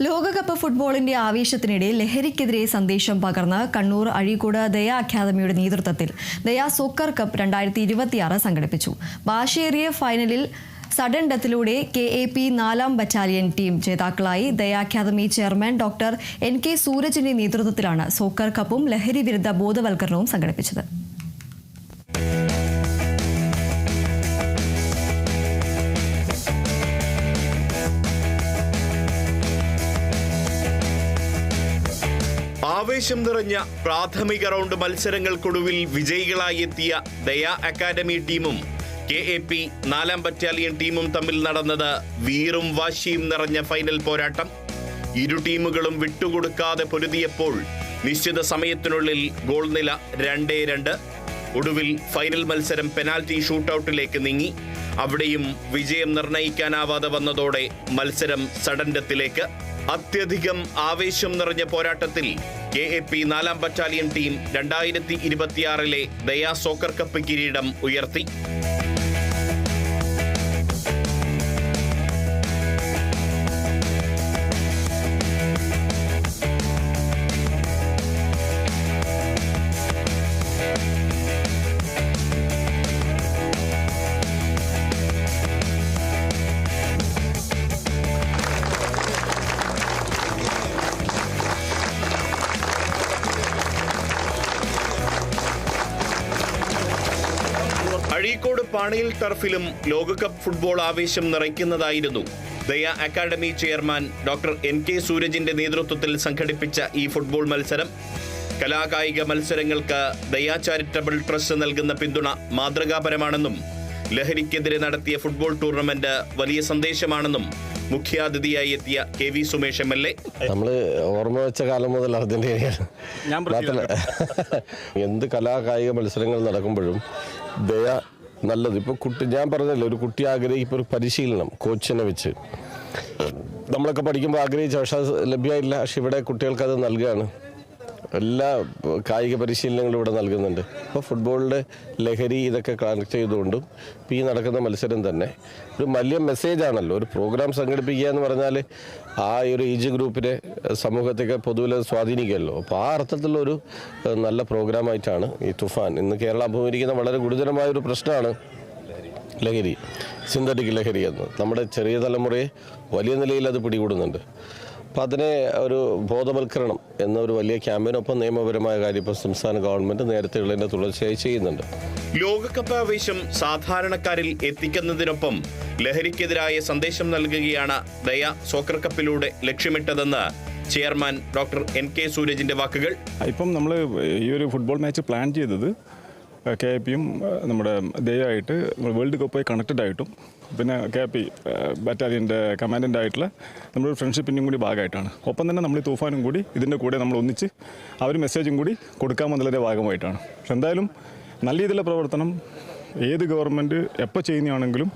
ലോകകപ്പ് ഫുട്ബോളിന്റെ ആവേശത്തിനിടെ ലഹരിക്കെതിരെ സന്ദേശം പകർന്ന് കണ്ണൂർ അഴീക്കോട് ദയ അക്കാദമിയുടെ നേതൃത്വത്തിൽ ദയ സോക്കർ കപ്പ് 2026 സംഘടിപ്പിച്ചു. വാശിയേറിയ ഫൈനലിൽ സഡൻ ഡെത്തിലൂടെ KAP 4ാം ബറ്റാലിയൻ ടീം ജേതാക്കളായി. ദയ അക്കാദമി ചെയർമാൻ ഡോക്ടർ NK സൂരജിന്റെ നേതൃത്വത്തിലാണ് സോക്കർ കപ്പും ലഹരി വിരുദ്ധ ബോധവൽക്കരണവും സംഘടിപ്പിച്ചത്. ആവേശം നിറഞ്ഞ പ്രാഥമിക റൗണ്ട് മത്സരങ്ങൾക്കൊടുവിൽ വിജയികളായി എത്തിയ ദയ അക്കാദമി ടീമും KAP 4ാം ബറ്റാലിയൻ ടീമും തമ്മിൽ നടന്നത് വീറും വാശിയും നിറഞ്ഞ ഫൈനൽ പോരാട്ടം. ഇരു ടീമുകളും വിട്ടുകൊടുക്കാതെ പൊരുതിയപ്പോൾ നിശ്ചിത സമയത്തിനുള്ളിൽ ഗോൾ നില 2-2. ഒടുവിൽ ഫൈനൽ മത്സരം പെനാൽറ്റി ഷൂട്ടൌട്ടിലേക്ക് നീങ്ങി. അവിടെയും വിജയം നിർണയിക്കാനാവാതെ വന്നതോടെ മത്സരം സഡൻ ഡെത്തിലേക്ക്. അത്യധികം ആവേശം നിറഞ്ഞ പോരാട്ടത്തിൽ KAP 4ാം ബറ്റാലിയൻ ടീം 2026 ദയ സോക്കർ കപ്പ് കിരീടം ഉയർത്തി. അഴീക്കോട് പാണിയിൽ ടർഫിലും ലോകകപ്പ് ഫുട്ബോൾ ആവേശം നിറയ്ക്കുന്നതായിരുന്നു. ദയ അക്കാദമി ചെയർമാൻ ഡോക്ടർ NK സൂരജിന്റെ നേതൃത്വത്തിൽ സംഘടിപ്പിച്ച ഈ ഫുട്ബോൾ മത്സരം കലാകായിക മത്സരങ്ങൾക്ക് ദയ ചാരിറ്റബിൾ ട്രസ്റ്റ് നൽകുന്ന പിന്തുണ മാതൃകാപരമാണെന്നും ലഹരിക്കെതിരെ നടത്തിയ ഫുട്ബോൾ ടൂർണമെന്റ് വലിയ സന്ദേശമാണെന്നും മുഖ്യാതിഥിയായി എത്തിയ KV സുമേഷ് MLA. നമ്മള് ഓർമ്മ വെച്ച കാലം മുതൽ അർജന്റീനയാണ്. എന്ത് കലാകായിക മത്സരങ്ങൾ നടക്കുമ്പോഴും ദയ നല്ലത്. ഇപ്പോൾ ഞാൻ പറഞ്ഞല്ലോ, ഒരു കുട്ടി ആഗ്രഹിക്കുന്ന ഒരു പരിശീലനം കോച്ചിനെ വെച്ച് നമ്മളൊക്കെ പഠിക്കുമ്പോൾ ആഗ്രഹിച്ച, പക്ഷെ അത് ലഭ്യമായില്ല. പക്ഷെ ഇവിടെ കുട്ടികൾക്ക് അത് നൽകുകയാണ്. എല്ലാ കായിക പരിശീലനങ്ങളും ഇവിടെ നൽകുന്നുണ്ട്. ഇപ്പോൾ ഫുട്ബോളിൻ്റെ ലഹരി ഇതൊക്കെ കണക്ട് ചെയ്തുകൊണ്ടും ഇപ്പോൾ ഈ നടക്കുന്ന മത്സരം തന്നെ ഒരു വലിയ മെസ്സേജാണല്ലോ. ഒരു പ്രോഗ്രാം സംഘടിപ്പിക്കുക എന്ന് പറഞ്ഞാൽ ആ ഒരു ഏജ് ഗ്രൂപ്പിനെ സമൂഹത്തൊക്കെ പൊതുവിൽ സ്വാധീനിക്കുമല്ലോ. അപ്പോൾ ആ അർത്ഥത്തിലുള്ളൊരു നല്ല പ്രോഗ്രാമായിട്ടാണ് ഈ തുഫാൻ. ഇന്ന് കേരളം അഭിമുഖീകരിക്കുന്ന വളരെ ഗുരുതരമായൊരു പ്രശ്നമാണ് ലഹരി, സിന്തറ്റിക് ലഹരി എന്ന്. നമ്മുടെ ചെറിയ തലമുറയെ വലിയ നിലയിൽ അത് പിടികൂടുന്നുണ്ട്. അപ്പം അതിനെ ഒരു ബോധവൽക്കരണം എന്നൊരു വലിയ ക്യാമ്പയിനൊപ്പം നിയമപരമായ കാര്യം ഇപ്പോൾ സംസ്ഥാന ഗവൺമെൻറ് നേരത്തെയുള്ളതിൻ്റെ തുടർച്ചയായി ചെയ്യുന്നുണ്ട്. ലോകകപ്പ് ആവേശം സാധാരണക്കാരിൽ എത്തിക്കുന്നതിനൊപ്പം ലഹരിക്കെതിരായ സന്ദേശം നൽകുകയാണ് ദയ സോക്കർ കപ്പിലൂടെ ലക്ഷ്യമിട്ടതെന്ന് ചെയർമാൻ ഡോക്ടർ NK സൂരജിന്റെ വാക്കുകൾ. ഇപ്പം നമ്മൾ ഈ ഒരു ഫുട്ബോൾ മാച്ച് പ്ലാൻ ചെയ്തത് KAPയും നമ്മുടെ ദയയായിട്ട് വേൾഡ് കപ്പായി കണക്റ്റഡ് ആയിട്ടും പിന്നെ KAP ബറ്റാലിയൻ്റെ കമാൻഡൻ്റ് ആയിട്ടുള്ള നമ്മുടെ ഫ്രണ്ട്ഷിപ്പിൻ്റെയും കൂടി ഭാഗമായിട്ടാണ്. ഒപ്പം തന്നെ നമ്മൾ ഈ തൂഫാനും കൂടി ഇതിൻ്റെ കൂടെ നമ്മൾ ഒന്നിച്ച് ആ ഒരു മെസ്സേജും കൂടി കൊടുക്കാമെന്നുള്ളതിൻ്റെ ഭാഗമായിട്ടാണ്. പക്ഷെ എന്തായാലും നല്ല രീതിയിലുള്ള പ്രവർത്തനം ഏത് ഗവൺമെൻറ് എപ്പോൾ ചെയ്യുന്നതാണെങ്കിലും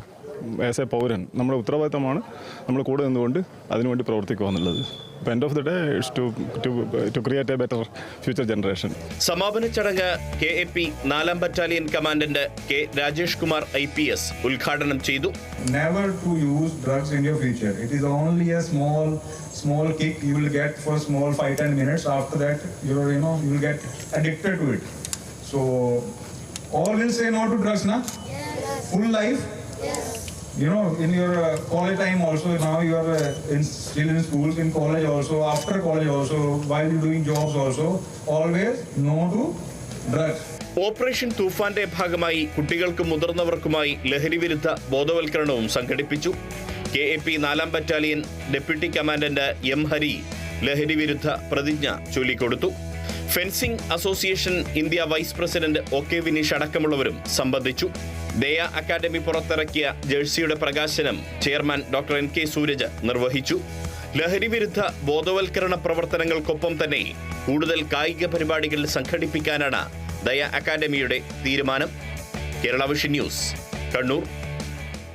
ആസ് എ പൗരൻ നമ്മുടെ ഉത്തരവാദിത്തമാണ് നമ്മൾ കൂടെ നിന്നുകൊണ്ട് അതിനുവേണ്ടി പ്രവർത്തിക്കുക എന്നുള്ളത്. End of the day it's to create a better future generation. സമാപന ചടങ്ങ് KAP 4ാം battalion commandant K Rajesh Kumar IPS ഉദ്ഘാടനം ചെയ്തു. Never to use drugs in your future. It is only a small kick you will get for small 5-10 minutes. After that you will get addicted to it. So all will say no to drugs, na? Yes. Full life. Yes. In your college time also, now you are still in schools, in college also, after college also, while you doing jobs also, always no to drugs. Operation തൂഫാന്റെ ഭാഗമായി കുട്ടികൾക്കും മുതിർന്നവർക്കുമായി ലഹരി വിരുദ്ധ ബോധവൽക്കരണവും സംഘടിപ്പിച്ചു. KAP 4ാം battalion deputy commandant M Hari ലഹരി വിരുദ്ധ പ്രതിജ്ഞ ചൊല്ലിക്കൊടുത്തു. Fencing association India vice president OK Vineesh അടക്കമുള്ളവരും സംബന്ധിച്ചു. ദയ അക്കാദമി പുറത്തിറക്കിയ ജേഴ്സിയുടെ പ്രകാശനം ചെയർമാൻ ഡോക്ടർ NK സൂരജ് നിർവഹിച്ചു. ലഹരി വിരുദ്ധ ബോധവൽക്കരണ പ്രവർത്തനങ്ങൾക്കൊപ്പം തന്നെ കൂടുതൽ കായിക പരിപാടികൾ സംഘടിപ്പിക്കാനാണ് ദയ അക്കാദമിയുടെ തീരുമാനം. Kerala vision news, Kannur.